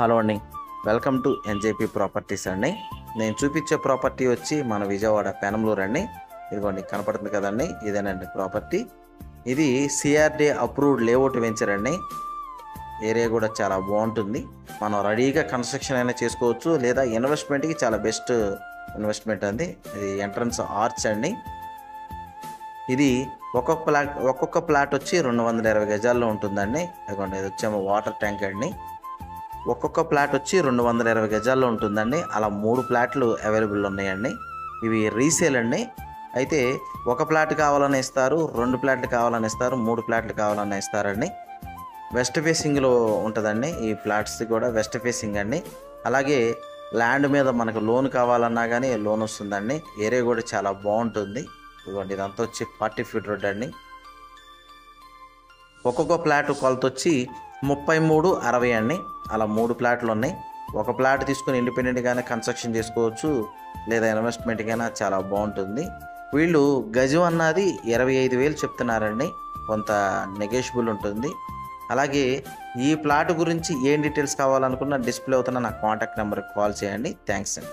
Hello అండి, welcome to NJP properties అండి. నేను చూపించే ప్రాపర్టీ వచ్చి మన విజయవాడ పెనంలూరు అండి. ఇదిగోండి కనపడుతుంది కదండి, ఇదేనండి ప్రాపర్టీ. ఇది సిఆర్డి అప్రూవ్డ్ లేఅవుట్ వెంచర్ అండి. ఏరియా కూడా చాలా బాగుంటుంది. మనం రెడీగా కన్స్ట్రక్షన్ అయినా చేసుకోవచ్చు, లేదా ఇన్వెస్ట్మెంట్కి చాలా బెస్ట్ ఇన్వెస్ట్మెంట్ అండి. ఇది ఎంట్రన్స్ ఆర్చ్ అండి. ఇది ఒక్కొక్క ప్లాట్ వచ్చి 220 గజాల్లో ఉంటుందండి. అదిగోండి, ఇది వచ్చేమో వాటర్ ట్యాంక్ అండి. ఒక్కొక్క ప్లాట్ వచ్చి 220 గజాల్లో ఉంటుందండి. అలా 3 ప్లాట్లు అవైలబుల్ ఉన్నాయండి. ఇవి రీసేల్ అండి. అయితే ఒక ప్లాట్ కావాలని ఇస్తారు, 2 ప్లాట్లు కావాలని ఇస్తారు, 3 ప్లాట్లు కావాలని ఇస్తారండి. వెస్ట్ ఫేసింగ్లో ఉంటుందండి. ఈ ప్లాట్స్ కూడా వెస్ట్ ఫేసింగ్ అండి. అలాగే ల్యాండ్ మీద మనకు లోన్ కావాలన్నా కానీ లోన్ వస్తుందండి. ఏరియా కూడా చాలా బాగుంటుంది. ఇదిగోండి, ఇదంతా వచ్చి 40 ఫీట్ రోడ్ అండి. ఒక్కొక్క ప్లాట్ కొలత వచ్చి 33-60 అండి. అలా 3 ప్లాట్లు ఉన్నాయి. ఒక ప్లాట్ తీసుకుని ఇండిపెండెంట్గానే కన్స్ట్రక్షన్ చేసుకోవచ్చు, లేదా ఇన్వెస్ట్మెంట్కైనా చాలా బాగుంటుంది. వీళ్ళు గజం అన్నది 25,000 చెప్తున్నారండి. కొంత నెగోషియబుల్ ఉంటుంది. అలాగే ఈ ప్లాట్ గురించి ఏం డీటెయిల్స్ కావాలనుకున్నా డిస్ప్లే అవుతున్న నా కాంటాక్ట్ నెంబర్కి కాల్ చేయండి. థ్యాంక్స్ అండి.